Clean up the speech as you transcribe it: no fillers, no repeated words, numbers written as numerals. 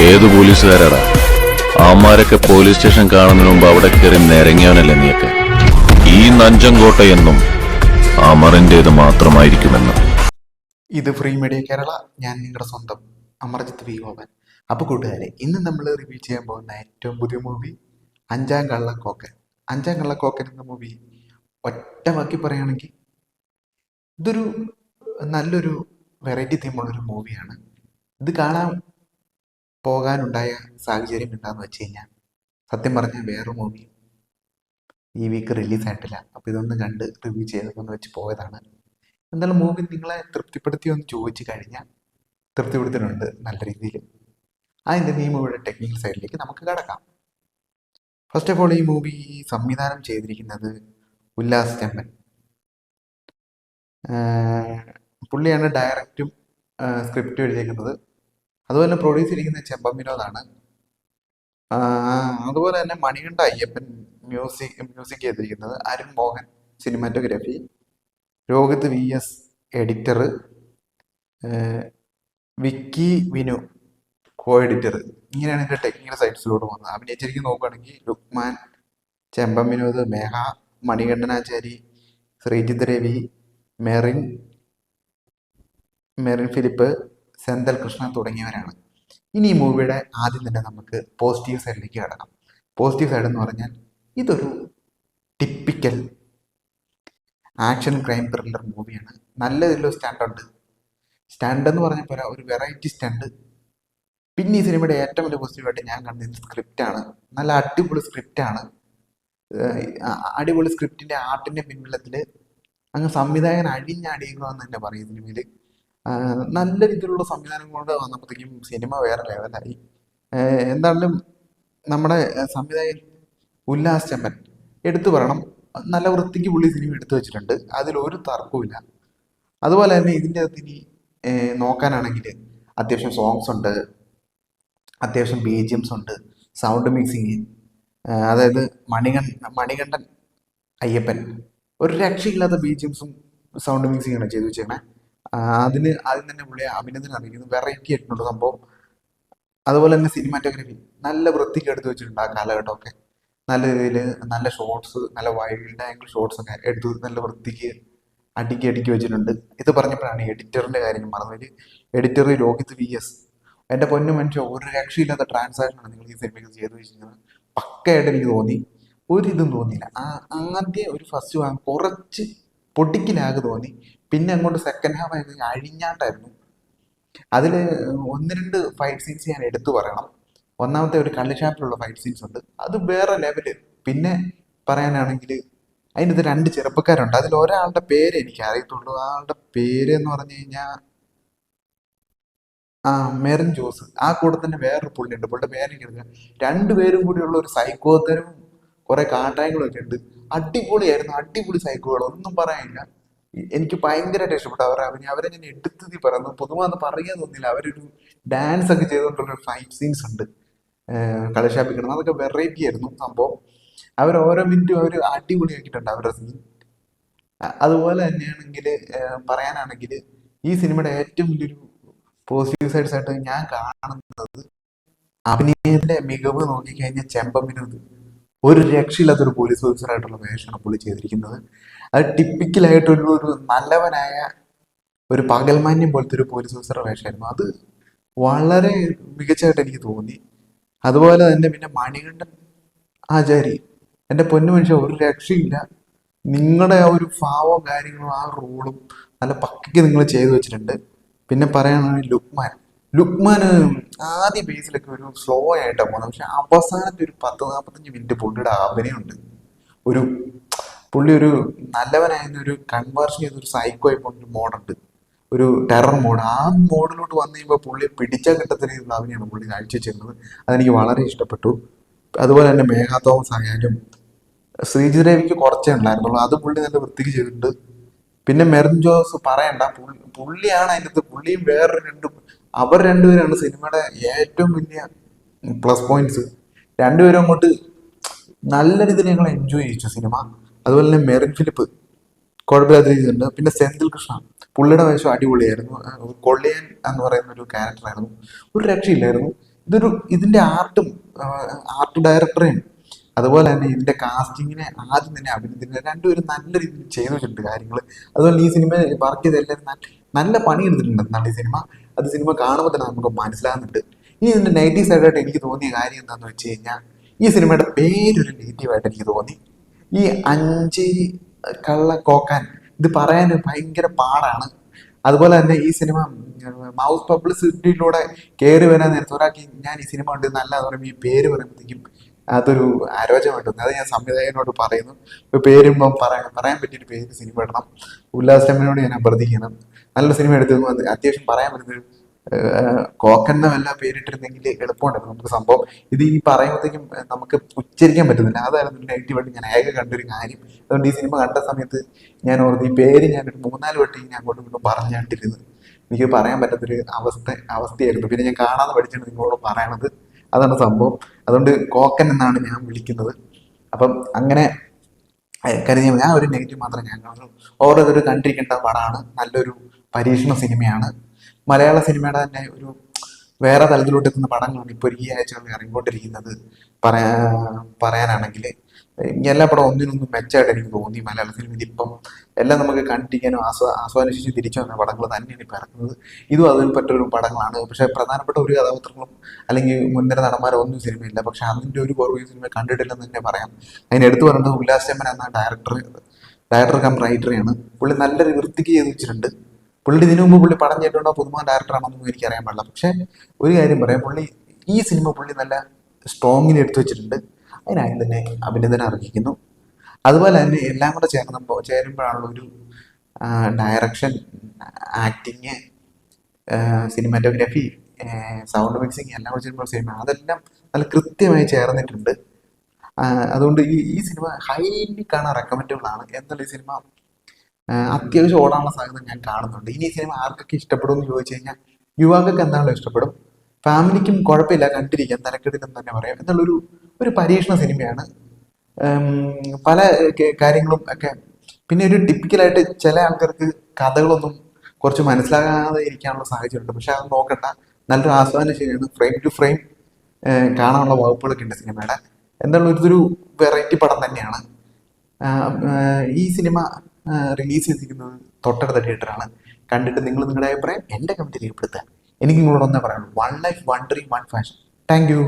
ഏത് പോലീസുകാരാടാ? അവന്മാരൊക്കെ police station കാണുന്നതിന് മുമ്പ് അവിടെ കയറി നിരങ്ങിയവനല്ലേ നീയൊക്കെ? ഈ നഞ്ചങ്കോട്ടയെന്നും അമറിന്റേത് മാത്രമായിരിക്കുമെന്ന്. ഇത് ഫ്രീ മീഡിയ കേരള. ഞാൻ നിങ്ങളുടെ സ്വന്തം അമർജിത്ത് വി ഗോപൻ. അപ്പോൾ കൂട്ടുകാരെ, ഇന്ന് നമ്മൾ റിവ്യൂ ചെയ്യാൻ പോകുന്ന ഏറ്റവും പുതിയ മൂവി അഞ്ചാം കള്ളക്കോക്കൻ. അഞ്ചാം കള്ളക്കോക്കൻ എന്ന മൂവി ഒറ്റ വാക്കി പറയുകയാണെങ്കിൽ ഇതൊരു നല്ലൊരു വെറൈറ്റി തീമുള്ളൊരു മൂവിയാണ്. ഇത് കാണാൻ പോകാനുണ്ടായ സാഹചര്യം എന്താണെന്ന് വെച്ച് കഴിഞ്ഞാൽ, സത്യം പറഞ്ഞാൽ വേറെ മൂവി ഈ വീക്ക് റിലീസായിട്ടില്ല. അപ്പോൾ ഇതൊന്ന് കണ്ട് റിവ്യൂ ചെയ്തെന്ന് വെച്ച് പോയതാണ്. എന്തായാലും മൂവി നിങ്ങളെ തൃപ്തിപ്പെടുത്തിയോ എന്ന് ചോദിച്ചു കഴിഞ്ഞാൽ തൃപ്തിപ്പെടുത്തിയിട്ടുണ്ട് നല്ല രീതിയിൽ. അതിൻ്റെ ഈ മൂവിയുടെ ടെക്നിക്കൽ സൈഡിലേക്ക് നമുക്ക് കടക്കാം. ഫസ്റ്റ് ഓഫ് ഓൾ, ഈ മൂവി സംവിധാനം ചെയ്തിരിക്കുന്നത് ഉല്ലാസ് ചെമ്പൻ. പുള്ളിയാണ് ഡയറക്റ്റും സ്ക്രിപ്റ്റും എഴുതിയിരിക്കുന്നത്. അതുപോലെ പ്രൊഡ്യൂസ് ചെയ്തിരിക്കുന്നത് ചെമ്പൻ വിനോദാണ്. അതുപോലെ തന്നെ മണികണ്ഠ അയ്യപ്പൻ മ്യൂസിക് ചെയ്തിരിക്കുന്നത്, Arun Mohan cinematography, Rohit VS editor, Vicky Vinu co editor. ഇങ്ങനെയാണ് ഇതിൻ്റെ ടെക്നിക്കൽ സൈഡ്സിലൂടെ വന്നത്. അഭിനയിച്ചിരിക്കുന്ന നോക്കുകയാണെങ്കിൽ ലുക്മാൻ, ചെമ്പൻ വിനോദ്, മേഘ, മണികണ്ഠനാചാരി, ശ്രീജിത്ത് രവി, മെറിൻ ഫിലിപ്പ്, സെന്തൽ കൃഷ്ണൻ തുടങ്ങിയവരാണ്. ഇനി ഈ മൂവിയുടെ ആദ്യം തന്നെ നമുക്ക് പോസിറ്റീവ് സൈഡിലേക്ക് കടക്കാം. പോസിറ്റീവ് സൈഡ് എന്ന് പറഞ്ഞാൽ ഇതൊരു ടിപ്പിക്കൽ ആക്ഷൻ ക്രൈം ത്രില്ലർ മൂവിയാണ്. നല്ല ഇതിലൊരു സ്റ്റണ്ട് എന്ന് പറഞ്ഞ പോലെ ഒരു വെറൈറ്റി സ്റ്റണ്ട്. പിന്നെ ഈ സിനിമയുടെ ഏറ്റവും വലിയ പോസിറ്റീവായിട്ട് ഞാൻ കണ്ടത് സ്ക്രിപ്റ്റാണ്. നല്ല അടിപൊളി സ്ക്രിപ്റ്റാണ്. അടിപൊളി സ്ക്രിപ്റ്റിൻ്റെ ആർട്ടിൻ്റെ പിൻബലത്തിൽ അങ്ങ് സംവിധായകൻ അഴിഞ്ഞടിയുക എന്ന് തന്നെ പറയും സിനിമയിൽ. നല്ല രീതിയിലുള്ള സംവിധാനം കൊണ്ട് വന്നപ്പോഴത്തേക്കും സിനിമ വേറെ ലെവലായി. എന്തായാലും നമ്മുടെ സംവിധായകൻ ഉല്ലാസ് ചെമ്പൻ എടുത്തു പറയണം. നല്ല വൃത്തിക്ക് പുള്ളി സിനിമ എടുത്തു വെച്ചിട്ടുണ്ട്, അതിലൊരു തർക്കവുമില്ല. അതുപോലെ തന്നെ ഇതിൻ്റെ അകത്ത് ഇനി നോക്കാനാണെങ്കിൽ അത്യാവശ്യം സോങ്സ് ഉണ്ട്, അത്യാവശ്യം BGMs ഉണ്ട്, സൗണ്ട് മിക്സിങ്. അതായത് മണികണ്ഠൻ അയ്യപ്പൻ ഒരു രക്ഷയില്ലാത്ത BGMസും സൗണ്ട് മിക്സിങ്ങാണ് ചെയ്തു വെച്ചേക്കണേ. അതിന് ആദ്യം തന്നെ പുള്ളി അഭിനന്ദനം അറിയിക്കുന്നത് വെറൈറ്റി ആയിട്ടുണ്ട് സംഭവം. അതുപോലെ തന്നെ സിനിമാറ്റോഗ്രാഫി നല്ല വൃത്തിക്ക് എടുത്തു വെച്ചിട്ടുണ്ട്. ആ കാലഘട്ടമൊക്കെ നല്ല രീതിയിൽ നല്ല ഷോർട്സ്, നല്ല വൈൽഡ് ആംഗിൾ ഷോർട്സ് ഒക്കെ എടുത്ത് നല്ല വൃത്തിക്ക് അടുക്കി വെച്ചിട്ടുണ്ട്. ഇത് പറഞ്ഞപ്പോഴാണ് എഡിറ്ററിൻ്റെ കാര്യം പറഞ്ഞത്. Editor Rohit VS. എൻ്റെ പൊന്നു മനുഷ്യ, ഒരു രക്ഷയില്ലാത്ത ട്രാൻസാക്ഷനാണ് നിങ്ങൾ ഈ സിനിമയ്ക്ക് ചെയ്തു വെച്ചിരിക്കുന്നത്. പക്കയായിട്ട് എനിക്ക് തോന്നി, ഒരിതും തോന്നിയില്ല. അങ്ങനത്തെ ഒരു ഫസ്റ്റ് ഭാഗം കുറച്ച് പൊട്ടിക്കലാകെ തോന്നി. പിന്നെ അങ്ങോട്ട് സെക്കൻഡ് ഹാഫ് ആയി അഴിഞ്ഞാട്ടായിരുന്നു. അതിൽ 1-2 ഫൈറ്റ് സീൻസ് ഞാൻ എടുത്തു പറയണം. ഒന്നാമത്തെ ഒരു കള്ളുഷാപ്പിലുള്ള ഫൈറ്റ് സീൻസ് ഉണ്ട്, അത് വേറെ ലെവല്. പിന്നെ പറയാനാണെങ്കിൽ അതിൻ്റെ 2 ചെറുപ്പക്കാരുണ്ട്. അതിൽ ഒരാളുടെ പേര് എനിക്ക് അറിയത്തുള്ളൂ. ആളുടെ പേര് എന്ന് പറഞ്ഞു കഴിഞ്ഞാൽ മെറിൻ ജോസ്. ആ കൂടെ തന്നെ വേറൊരു പുള്ളിയുണ്ട്, പുള്ളിയുടെ പേരെനിക്ക് അറിയാം. രണ്ടുപേരും കൂടിയുള്ള ഒരു സൈക്കോത്തരവും കുറെ കാട്ടായങ്ങളും ഒക്കെ ഉണ്ട്. അടിപൊളിയായിരുന്നു, അടിപൊളി സൈക്കോകൾ, ഒന്നും പറയാനില്ല. എനിക്ക് ഭയങ്കരമായിട്ട് ഇഷ്ടപ്പെട്ടു അവരെ ഞാൻ എടുത്തതി പറയുന്നു. പൊതുവെ പറയാൻ തോന്നില്ല. അവരൊരു ഡാൻസ് ഒക്കെ ചെയ്തുകൊണ്ടുള്ള ഫൈറ്റ് സീൻസ് ഉണ്ട്, കളിശാപ്പിക്കണം. അതൊക്കെ വെറൈറ്റി ആയിരുന്നു സംഭവം. അവർ ഓരോ മിനിറ്റും അവർ അടിപൊളിയാക്കിയിട്ടുണ്ട് അവരുടെ സീൻ. അതുപോലെ തന്നെയാണെങ്കിൽ പറയാനാണെങ്കിൽ ഈ സിനിമയുടെ ഏറ്റവും വലിയൊരു പോസിറ്റീവ് സൈഡ്സ് ആയിട്ട് ഞാൻ കാണുന്നത് അഭിനയത്തിന്റെ മികവ് നോക്കിക്കഴിഞ്ഞാൽ ചെമ്പൻ വിനോദ് ഒരു രക്ഷയില്ലാത്തൊരു പോലീസ് ഓഫീസറായിട്ടുള്ള വേഷമാണ് പുള്ളി ചെയ്തിരിക്കുന്നത്. അത് ടിപ്പിക്കലായിട്ടൊരു നല്ലവനായ ഒരു പകൽമാന്യം പോലത്തെ ഒരു പോലീസ് ഓഫീസറുടെ വേഷമായിരുന്നു. അത് വളരെ മികച്ചതായിട്ട് എനിക്ക് തോന്നി. അതുപോലെ തന്നെ പിന്നെ മണികണ്ഠൻ ആചാരി, എൻ്റെ പൊന്നു മനുഷ്യ, ഒരു രക്ഷയില്ല. നിങ്ങളുടെ ആ ഒരു ഭാവവും കാര്യങ്ങളും ആ റോളും നല്ല പക്കയ്ക്ക് നിങ്ങൾ ചെയ്തു വെച്ചിട്ടുണ്ട്. പിന്നെ പറയാനാണെങ്കിൽ ലുക്മാന് ആദ്യ ബേസിലൊക്കെ ഒരു സ്ലോ ആയിട്ടാണ് പോകുന്നത്. പക്ഷെ അവസാനത്തെ ഒരു 10-45 മിനിറ്റ് പുള്ളിയുടെ അഭിനയമുണ്ട്. പുള്ളി ഒരു നല്ലവനായിരുന്ന ഒരു കൺവേർഷൻ ചെയ്തൊരു സൈക്കോ ആയി പോകുന്ന ഒരു മോഡുണ്ട്, ഒരു ടെറർ മോഡ്. ആ മോഡിലോട്ട് വന്നു കഴിയുമ്പോൾ പുള്ളി പിടിച്ചാൽ കിട്ടത്ത രീതിയിലുള്ള അഭിനയമാണ് പുള്ളി കാഴ്ചവെച്ചിരുന്നത്. അതെനിക്ക് വളരെ ഇഷ്ടപ്പെട്ടു. അതുപോലെ തന്നെ മേഘ തോമസ് ആയാലും ശ്രീജിത് രവിക്ക് കുറച്ചേ ഉണ്ടായിരുന്നുള്ളൂ, അത് പുള്ളി നല്ല വൃത്തിക്ക് ചെയ്തിട്ടുണ്ട്. പിന്നെ മെറിൻ ജോസ് പറയണ്ട, പുള്ളിയാണ് അതിനകത്ത്. പുള്ളിയും അവർ രണ്ടുപേരാണ് സിനിമയുടെ ഏറ്റവും വലിയ പ്ലസ് പോയിന്റ്സ്. രണ്ടുപേരും അങ്ങോട്ട് നല്ല രീതിയിൽ ഞങ്ങൾ എൻജോയ് ചെയ്യിച്ചു സിനിമ. അതുപോലെ തന്നെ മെറിൻ ഫിലിപ്പ് കുഴപ്പമില്ലാത്ത രീതിയിലുണ്ട്. പിന്നെ സെന്തിൽ കൃഷ്ണ, പുള്ളിയുടെ വേഷം അടിപൊളിയായിരുന്നു. കൊള്ളിയൻ എന്ന് പറയുന്ന ഒരു ക്യാരക്ടറായിരുന്നു, ഒരു രക്ഷയില്ലായിരുന്നു. ഇതിന്റെ ആർട്ട് ഡയറക്ടറെയും അതുപോലെ തന്നെ ഇതിന്റെ കാസ്റ്റിങ്ങിനെ ആദ്യം തന്നെ അഭിനന്ദിക്കുന്നത്. രണ്ടുപേരും നല്ല രീതിയിൽ ചെയ്തു വെച്ചിട്ടുണ്ട് കാര്യങ്ങൾ. അതുപോലെ ഈ സിനിമ വർക്ക് ചെയ്ത എല്ലാവരും നല്ല പണി എടുത്തിട്ടുണ്ട് എന്നാണ് ഈ സിനിമ. അത് സിനിമ കാണുമ്പോൾ തന്നെ നമുക്ക് മനസ്സിലാകുന്നുണ്ട്. ഇനി ഇതിന്റെ നെഗറ്റീവ് സൈഡായിട്ട് എനിക്ക് തോന്നിയ കാര്യം എന്താണെന്ന് വെച്ച് കഴിഞ്ഞാൽ, ഈ സിനിമയുടെ പേരൊരു നെഗറ്റീവായിട്ട് എനിക്ക് തോന്നി. ഈ അഞ്ച് കള്ളക്കോക്കാൻ ഇത് പറയാൻ ഭയങ്കര പാടാണ്. അതുപോലെ തന്നെ ഈ സിനിമ മൗത്ത് പബ്ലിസിറ്റിയിലൂടെ കയറി വരാൻ നേരത്തെ ഒരാൾക്ക് ഞാൻ ഈ സിനിമ ഉണ്ട് നല്ല പറയുമ്പോൾ ഈ പേര് പറയുമ്പോഴത്തേക്കും അതൊരു അരോചമായിട്ട് തോന്നി. അത് ഞാൻ സംവിധായകനോട് പറയുന്നു. ഇപ്പോൾ പേരുമ്പം പറയാൻ പറ്റിയൊരു പേര് സിനിമ ഇടണം. ഉല്ലാസ് ടെമ്മിനോട് ഞാൻ അഭ്യർത്ഥിക്കണം. നല്ലൊരു സിനിമ എടുത്തു അത്യാവശ്യം പറയാൻ പറ്റുന്നൊരു കോക്കെന്ന വല്ല പേരിട്ടിരുന്നെങ്കിൽ എളുപ്പമുണ്ടായിരുന്നു നമുക്ക് സംഭവം. ഇത് ഈ പറയുമ്പോഴത്തേക്കും നമുക്ക് ഉച്ചരിക്കാൻ പറ്റുന്നില്ല. അതായിരുന്നു നെഗറ്റീവായിട്ട് ഞാൻ ഏക കണ്ടൊരു കാര്യം. അതുകൊണ്ട് ഈ സിനിമ കണ്ട സമയത്ത് ഞാൻ ഓർത്ത് ഈ പേര് ഞാനൊരു 3-4 വട്ടം ഞാൻ അങ്ങോട്ടും ഇങ്ങോട്ടും പറഞ്ഞാണ്ടിരുന്നത്. എനിക്ക് പറയാൻ പറ്റാത്തൊരു അവസ്ഥയായിരുന്നു. പിന്നെ ഞാൻ കാണാതെ പഠിച്ചാണ് നിങ്ങളോട് പറയണത്. അതാണ് സംഭവം. അതുകൊണ്ട് കോക്കൻ എന്നാണ് ഞാൻ വിളിക്കുന്നത്. അപ്പം അങ്ങനെ കരുതിയ ഞാൻ ഒരു നെഗറ്റീവ് മാത്രമേ ഞാൻ കാണുള്ളൂ. ഓരോരുത്തർ കണ്ടിരിക്കേണ്ട പടമാണ്. നല്ലൊരു പരീക്ഷണ സിനിമയാണ്. മലയാള സിനിമയുടെ തന്നെ ഒരു വേറെ തലത്തിലോട്ട് എത്തുന്ന പടങ്ങളാണ് ഇപ്പോൾ ഈ ആഴ്ചകളിൽ ഇറങ്ങിക്കൊണ്ടിരിക്കുന്നത്. പറയാനാണെങ്കിൽ എല്ലാ പടം ഒന്നിനൊന്നും മെച്ചമായിട്ട് എനിക്ക് തോന്നി. മലയാള സിനിമയിൽ ഇപ്പം എല്ലാം നമുക്ക് കണ്ടിരിക്കാനും ആസ്വാദിച്ച് തിരിച്ചു വന്ന പടങ്ങൾ തന്നെയാണ് ഇപ്പം ഇറങ്ങുന്നത്. ഇതും അതിൽ പറ്റൊരു പടങ്ങളാണ്. പക്ഷേ പ്രധാനപ്പെട്ട ഒരു കഥാപാത്രങ്ങളും അല്ലെങ്കിൽ മുൻനിര നടന്മാരോ ഒന്നും സിനിമയില്ല. പക്ഷെ അതിൻ്റെ ഒരു കുറവ് ഈ സിനിമ കണ്ടിട്ടില്ലെന്ന് തന്നെ പറയാം. അതിന് എടുത്തു പറയുന്നത് ഉല്ലാസ് ചെമ്മൻ എന്ന ഡയറക്ടർ കം റൈറ്ററെയാണ്. പുള്ളി നല്ലൊരു വൃത്തിക്ക് ചെയ്ത് വെച്ചിട്ടുണ്ട്. പുള്ളി ഇതിനു മുമ്പ് പുള്ളി പടം ചെയ്തിട്ടുണ്ടോ പുതുമ ഡയറക്ടറാണെന്നൊന്നും എനിക്കറിയാൻ പാടില്ല. പക്ഷെ ഒരു കാര്യം പറയാം, ഈ സിനിമ പുള്ളി നല്ല സ്ട്രോങ്ങിൽ എടുത്തു വെച്ചിട്ടുണ്ട്. അതിനായി തന്നെ അഭിനന്ദനം അർഹിക്കുന്നു. അതുപോലെ തന്നെ എല്ലാം കൂടെ ചേരുമ്പോഴാണുള്ള ഒരു direction, acting, cinematography, sound mixing എല്ലാം കൂടെ ചേരുമ്പോൾ സിനിമ അതെല്ലാം നല്ല കൃത്യമായി ചേർന്നിട്ടുണ്ട്. അതുകൊണ്ട് ഈ സിനിമ ഹൈലി കാണാൻ റെക്കമെൻഡബിൾ ആണ്. എന്നുള്ള ഈ സിനിമ അത്യാവശ്യം ഓടാനുള്ള സാധ്യത ഞാൻ കാണുന്നുണ്ട്. ഇനി ഈ സിനിമ ആർക്കൊക്കെ ഇഷ്ടപ്പെടും എന്ന് ചോദിച്ചു കഴിഞ്ഞാൽ യുവാക്കൾക്ക് എന്താണല്ലോ ഇഷ്ടപ്പെടും. ഫാമിലിക്കും കുഴപ്പമില്ല, കണ്ടിരിക്കാം, തലക്കെട്ടില്ലെന്ന് തന്നെ പറയാം. എന്നുള്ളൊരു പരീക്ഷണ സിനിമയാണ്. പല കാര്യങ്ങളും ഒക്കെ. പിന്നെ ഒരു ടിപ്പിക്കലായിട്ട് ചില ആൾക്കാർക്ക് കഥകളൊന്നും കുറച്ച് മനസ്സിലാകാതെ ഇരിക്കാനുള്ള സാഹചര്യമുണ്ട്. പക്ഷെ അത് നോക്കണ്ട, നല്ലൊരു ആസ്വാദന ശരിയാണ്. ഫ്രെയിം ടു ഫ്രെയിം കാണാനുള്ള വകുപ്പുകളൊക്കെ ഉണ്ട് സിനിമയുടെ. എന്നുള്ള ഇതൊരു വെറൈറ്റി പടം തന്നെയാണ്. ഈ സിനിമ റിലീസ് ചെയ്തിരിക്കുന്നത് തൊട്ടടുത്ത തിയേറ്ററാണ്. കണ്ടിട്ട് നിങ്ങളുടെ അഭിപ്രായം എൻ്റെ കമൻറ്റ് രേഖപ്പെടുത്തുക. എനിക്ക് നിങ്ങളോട് ഒന്നേ പറയാനുള്ളൂ, 1 life 1 dream 1 fashion. Thank you.